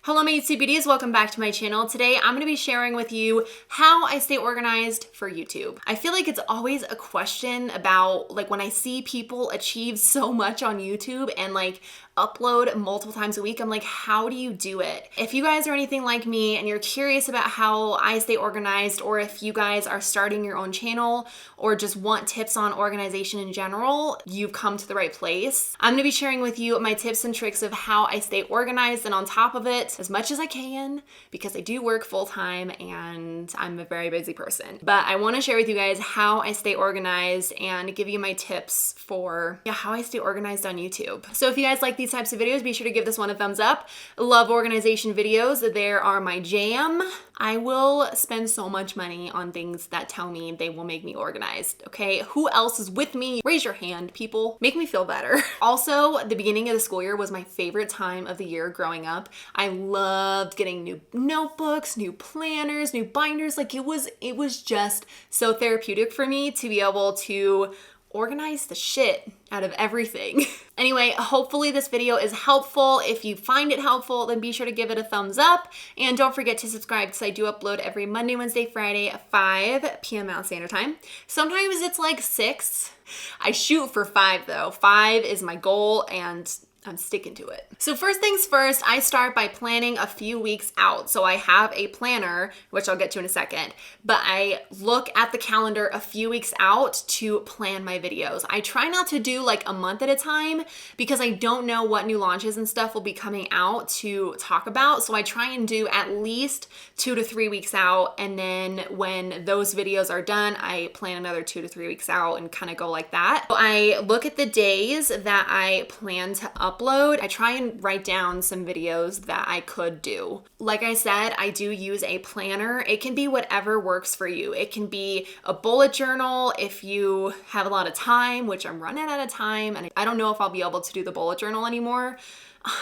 Hello my YouTube's, welcome back to my channel. Today I'm going to be sharing with you how I stay organized for YouTube. I feel like it's always a question about like when I see people achieve so much on YouTube and like upload multiple times a week, I'm like, how do you do it? If you guys are anything like me and you're curious about how I stay organized, or if you guys are starting your own channel or just want tips on organization in general, you've come to the right place. I'm going to be sharing with you my tips and tricks of how I stay organized and on top of it as much as I can, because I do work full time and I'm a very busy person. But I want to share with you guys how I stay organized and give you my tips for how I stay organized on YouTube. So if you guys like these types of videos, be sure to give this one a thumbs up. Love organization videos. There are my jam. I will spend so much money on things that tell me they will make me organized, okay? Who else is with me? Raise your hand, people. Make me feel better. Also, the beginning of the school year was my favorite time of the year growing up. I loved getting new notebooks, new planners, new binders. Like it was just so therapeutic for me to be able to organize the shit out of everything. Anyway, hopefully this video is helpful. If you find it helpful, then be sure to give it a thumbs up. And don't forget to subscribe because I do upload every Monday, Wednesday, Friday at 5 p.m. Mountain Standard Time. Sometimes it's like 6. I shoot for 5 though. 5 is my goal and I'm sticking to it. So first things first, I start by planning a few weeks out. So I have a planner, which I'll get to in a second, but I look at the calendar a few weeks out to plan my videos. I try not to do like a month at a time because I don't know what new launches and stuff will be coming out to talk about. So I try and do at least 2 to 3 weeks out. And then when those videos are done, I plan another 2 to 3 weeks out and kind of go like that. So I look at the days that I plan to upload. I try and write down some videos that I could do. Like I said, I do use a planner. It can be whatever works for you. It can be a bullet journal if you have a lot of time, which I'm running out of time, and I don't know if I'll be able to do the bullet journal anymore.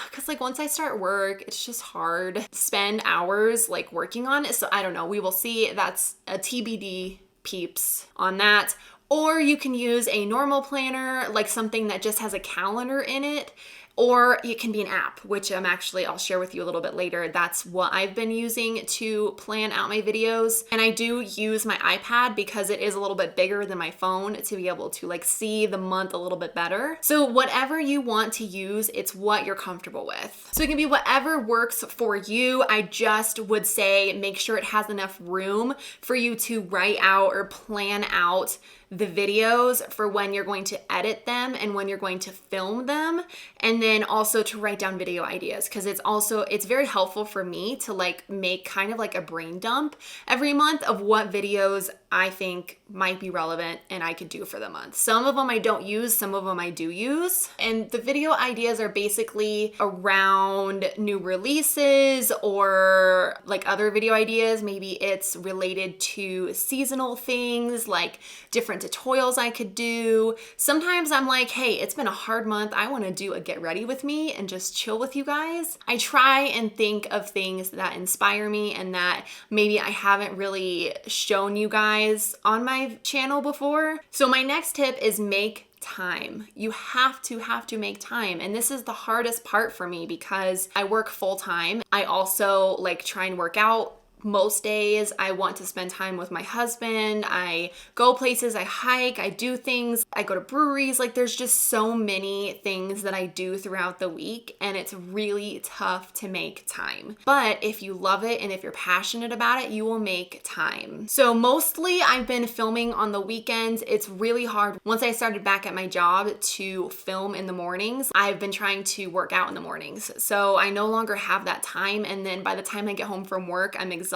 Because like once I start work, it's just hard to spend hours like working on it. So I don't know, we will see. That's a TBD, peeps, on that. Or you can use a normal planner, like something that just has a calendar in it. Or it can be an app, which I'll share with you a little bit later. That's what I've been using to plan out my videos. And I do use my iPad because it is a little bit bigger than my phone to be able to like see the month a little bit better. So whatever you want to use, it's what you're comfortable with. So it can be whatever works for you. I just would say make sure it has enough room for you to write out or plan out the videos for when you're going to edit them and when you're going to film them, and then also to write down video ideas, because it's very helpful for me to like make kind of like a brain dump every month of what videos I think might be relevant and I could do for the month. Some of them I don't use, some of them I do use. And the video ideas are basically around new releases or like other video ideas. Maybe it's related to seasonal things like different tutorials I could do. Sometimes I'm like, hey, it's been a hard month. I want to do a get ready with me and just chill with you guys. I try and think of things that inspire me and that maybe I haven't really shown you guys on my channel before. So my next tip is make time. You have to make time. And this is the hardest part for me because I work full time. I also like try and work out most days. I want to spend time with my husband. I go places, I hike, I do things, I go to breweries. Like there's just so many things that I do throughout the week and it's really tough to make time. But if you love it and if you're passionate about it, you will make time. So mostly I've been filming on the weekends. It's really hard. Once I started back at my job to film in the mornings, I've been trying to work out in the mornings. So I no longer have that time. And then by the time I get home from work, I'm exhausted.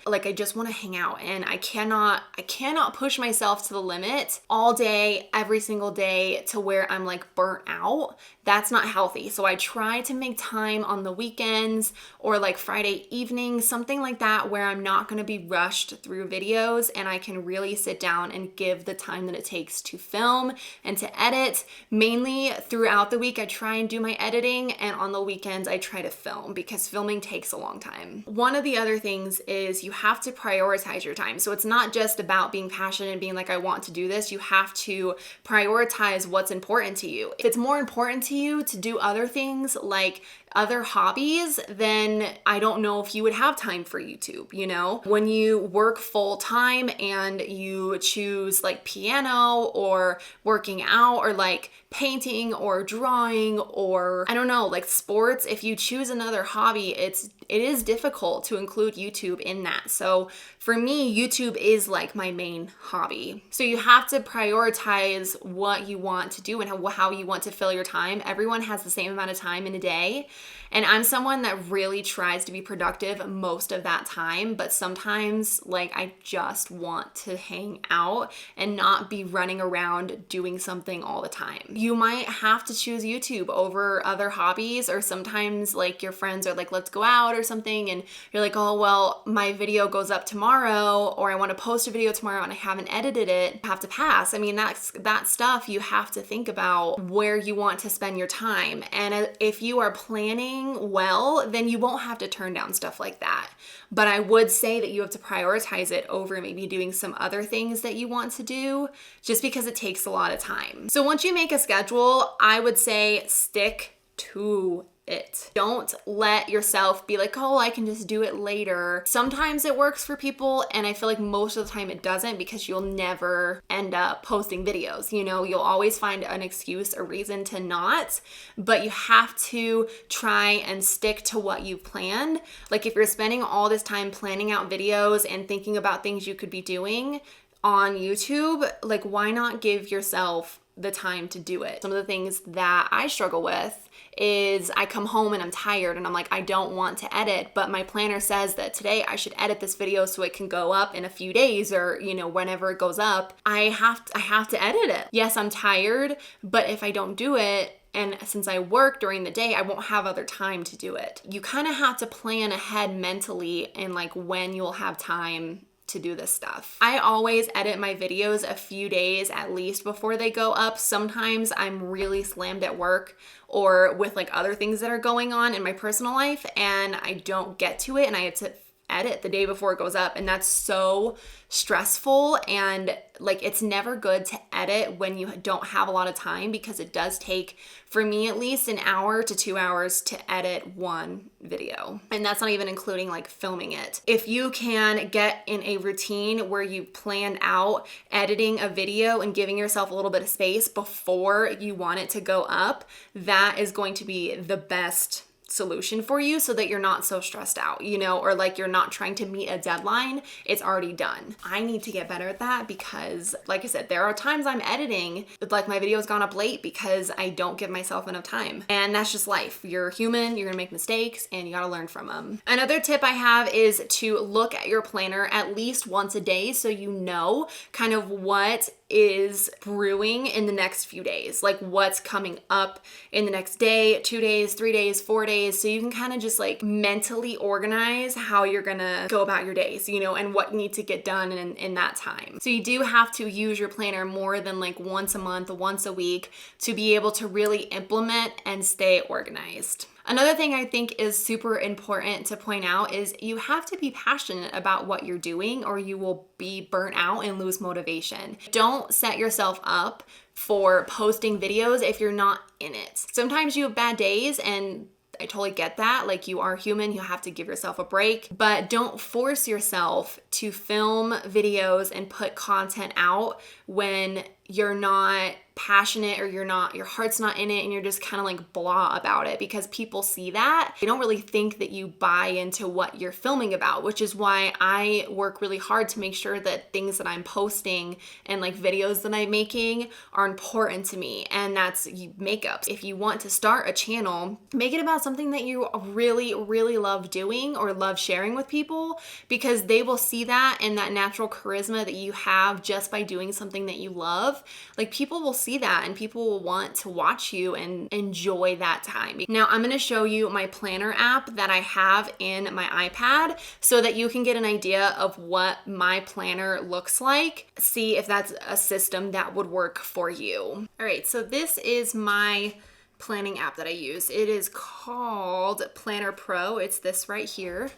Like I just want to hang out and I cannot push myself to the limit all day, every single day to where I'm like burnt out. That's not healthy. So I try to make time on the weekends or like Friday evening, something like that, where I'm not going to be rushed through videos and I can really sit down and give the time that it takes to film and to edit. Mainly throughout the week, I try and do my editing, and on the weekends, I try to film because filming takes a long time. One of the other things is you have to prioritize your time. So it's not just about being passionate and being like, I want to do this. You have to prioritize what's important to you. If it's more important to you to do other things like other hobbies, then I don't know if you would have time for YouTube, you know? When you work full time and you choose like piano or working out or like painting or drawing or I don't know, like sports, if you choose another hobby, it is difficult to include YouTube in that. So for me, YouTube is like my main hobby. So you have to prioritize what you want to do and how you want to fill your time. Everyone has the same amount of time in a day. And I'm someone that really tries to be productive most of that time, but sometimes like I just want to hang out and not be running around doing something all the time. You might have to choose YouTube over other hobbies, or sometimes like your friends are like, let's go out or something, and you're like, oh, well, my video goes up tomorrow, or I want to post a video tomorrow and I haven't edited it, I have to pass. I mean, that stuff you have to think about where you want to spend your time. And if you are planning well, then you won't have to turn down stuff like that. But I would say that you have to prioritize it over maybe doing some other things that you want to do, just because it takes a lot of time. So once you make a schedule, I would say stick to it. Don't let yourself be like, oh, I can just do it later. Sometimes it works for people, and I feel like most of the time it doesn't, because you'll never end up posting videos. You know, you'll always find an excuse or reason to not, but you have to try and stick to what you've planned. Like if you're spending all this time planning out videos and thinking about things you could be doing on YouTube, like why not give yourself the time to do it? Some of the things that I struggle with is I come home and I'm tired and I'm like, I don't want to edit, but my planner says that today I should edit this video so it can go up in a few days, or, you know, whenever it goes up, I have to edit it. Yes, I'm tired, but if I don't do it, and since I work during the day, I won't have other time to do it. You kind of have to plan ahead mentally and like when you'll have time to do this stuff. I always edit my videos a few days at least before they go up. Sometimes I'm really slammed at work or with like other things that are going on in my personal life, and I don't get to it and I have to edit the day before it goes up, and that's so stressful. And like it's never good to edit when you don't have a lot of time, because it does take, for me at least, an hour to 2 hours to edit one video, and that's not even including like filming it. If you can get in a routine where you plan out editing a video and giving yourself a little bit of space before you want it to go up, that is going to be the best solution for you, so that you're not so stressed out, you know, or like you're not trying to meet a deadline. It's already done. I need to get better at that, because like I said, there are times I'm editing, like my video's gone up late because I don't give myself enough time, and that's just life. You're human, you're gonna make mistakes, and you gotta learn from them. Another tip I have is to look at your planner at least once a day, so you know kind of what is brewing in the next few days, like what's coming up in the next day, 2 days, 3 days, 4 days, so you can kind of just like mentally organize how you're gonna go about your days, you know, and what you need to get done in that time. So you do have to use your planner more than like once a month, once a week, to be able to really implement and stay organized. Another thing I think is super important to point out is you have to be passionate about what you're doing, or you will be burnt out and lose motivation. Don't set yourself up for posting videos if you're not in it. Sometimes you have bad days, and I totally get that. Like, you are human, you have to give yourself a break, but don't force yourself to film videos and put content out when you're not passionate, or your heart's not in it, and you're just kind of like blah about it, because people see that. They don't really think that you buy into what you're filming about, which is why I work really hard to make sure that things that I'm posting and like videos that I'm making are important to me, and that's makeup. If you want to start a channel, make it about something that you really, really love doing or love sharing with people, because they will see that and that natural charisma that you have just by doing something that you love. Like, people will see that, and people will want to watch you and enjoy that time. Now, I'm going to show you my planner app that I have in my iPad so that you can get an idea of what my planner looks like. See if that's a system that would work for you. All right, so this is my planning app that I use. It is called Planner Pro. It's this right here.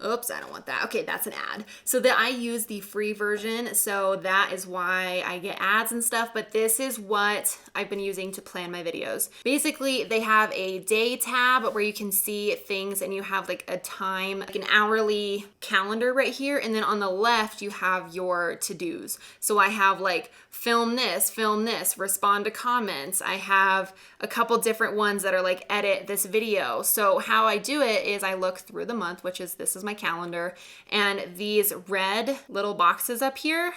Oops, I don't want that. Okay, that's an ad. So that I use the free version, so that is why I get ads and stuff, but this is what I've been using to plan my videos. Basically, they have a day tab where you can see things and you have like a time, like an hourly calendar right here, and then on the left you have your to-dos. So I have like film this, respond to comments. I have a couple different ones that are like edit this video. So how I do it is I look through the month, this is my calendar, and these red little boxes up here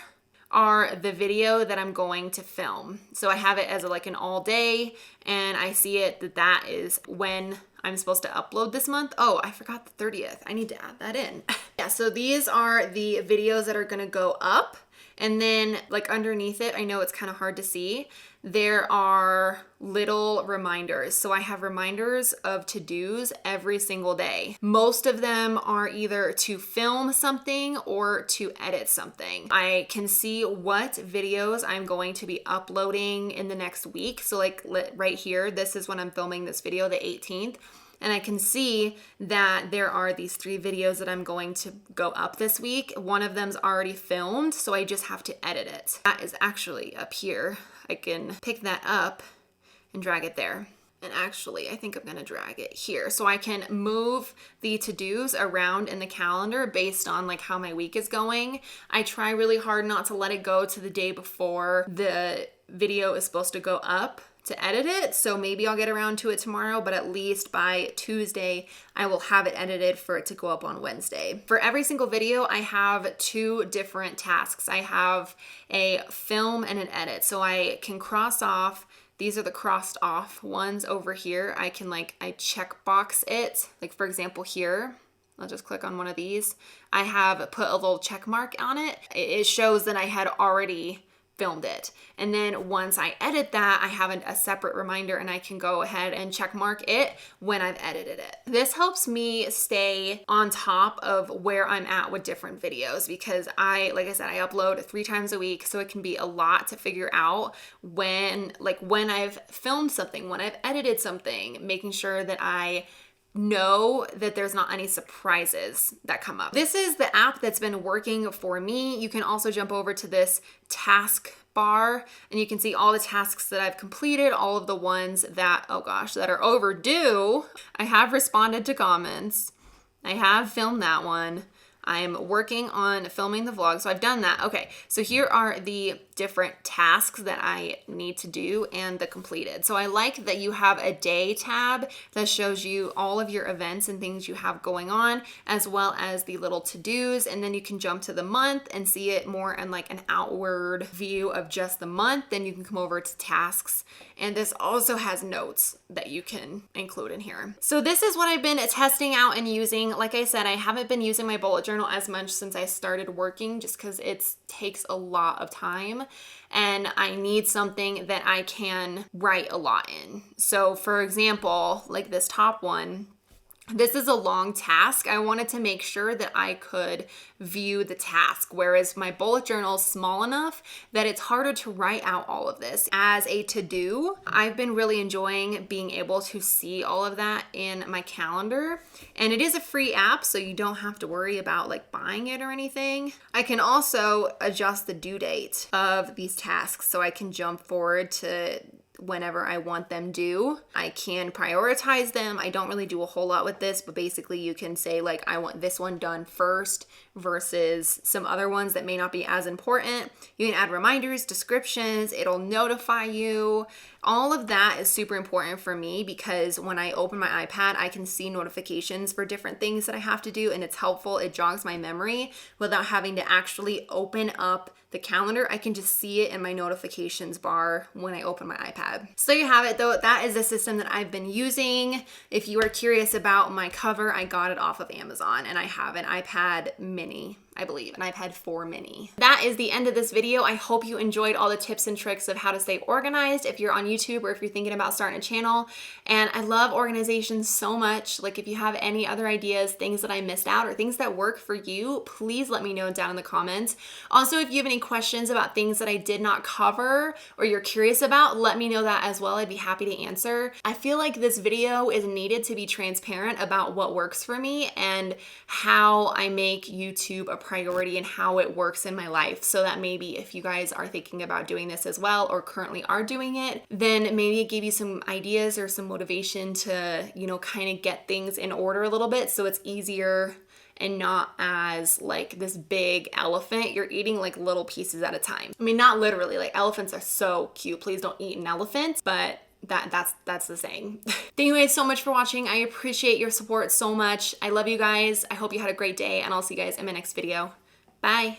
are the video that I'm going to film. So I have it as like an all day, and I see it that is when I'm supposed to upload this month. Oh, I forgot the 30th. I need to add that in. Yeah, so these are the videos that are gonna go up. And then like underneath it, I know it's kind of hard to see, there are little reminders. So I have reminders of to-dos every single day. Most of them are either to film something or to edit something. I can see what videos I'm going to be uploading in the next week. So like right here, this is when I'm filming this video, the 18th. And I can see that there are these 3 videos that I'm going to go up this week. One of them's already filmed, so I just have to edit it. That is actually up here. I can pick that up and drag it there. And actually, I think I'm gonna drag it here. So I can move the to-dos around in the calendar based on like how my week is going. I try really hard not to let it go to the day before the video is supposed to go up to edit it. So maybe I'll get around to it tomorrow, but at least by Tuesday, I will have it edited for it to go up on Wednesday. For every single video, I have 2 different tasks. I have a film and an edit. So I can cross off, these are the crossed off ones over here. I can I check box it. Like for example here, I'll just click on one of these. I have put a little check mark on it. It shows that I had already filmed it. And then once I edit that, I have a separate reminder and I can go ahead and check mark it when I've edited it. This helps me stay on top of where I'm at with different videos because like I said, I upload 3 times a week. So it can be a lot to figure out when I've filmed something, when I've edited something, making sure that I know that there's not any surprises that come up. This is the app that's been working for me. You can also jump over to this task bar and you can see all the tasks that I've completed, all of the ones that, oh gosh, that are overdue. I have responded to comments. I have filmed that one. I'm working on filming the vlog, so I've done that. Okay, so here are the different tasks that I need to do and the completed. So I like that you have a day tab that shows you all of your events and things you have going on, as well as the little to-dos, and then you can jump to the month and see it more in like an outward view of just the month. Then you can come over to tasks, and this also has notes that you can include in here. So this is what I've been testing out and using. Like I said, I haven't been using my bullet journal as much since I started working just because it takes a lot of time and I need something that I can write a lot in. So for example, like this top one, this is a long task. I wanted to make sure that I could view the task, whereas my bullet journal is small enough that it's harder to write out all of this. As a to-do, I've been really enjoying being able to see all of that in my calendar. And it is a free app, so you don't have to worry about like buying it or anything. I can also adjust the due date of these tasks, so I can jump forward to whenever I want them due. I can prioritize them. I don't really do a whole lot with this, but basically you can say like, I want this one done first versus some other ones that may not be as important. You can add reminders, descriptions, it'll notify you. All of that is super important for me because when I open my iPad, I can see notifications for different things that I have to do, and it's helpful. It jogs my memory without having to actually open up the calendar. I can just see it in my notifications bar when I open my iPad. So you have it though. That is the system that I've been using. If you are curious about my cover, I got it off of Amazon and I have an iPad mini. I believe, and I've had 4 mini. That is the end of this video. I hope you enjoyed all the tips and tricks of how to stay organized if you're on YouTube or if you're thinking about starting a channel. And I love organization so much. Like, if you have any other ideas, things that I missed out, or things that work for you, please let me know down in the comments. Also, if you have any questions about things that I did not cover or you're curious about, let me know that as well. I'd be happy to answer. I feel like this video is needed to be transparent about what works for me and how I make YouTube a priority and how it works in my life, so that maybe if you guys are thinking about doing this as well or currently are doing it, then maybe it gave you some ideas or some motivation to, you know, kind of get things in order a little bit so it's easier and not as like this big elephant. You're eating like little pieces at a time. I mean, not literally, like elephants are so cute. Please don't eat an elephant, but that's the saying. Thank you guys so much for watching. I appreciate your support so much. I love you guys. I hope you had a great day, and I'll see you guys in my next video. Bye.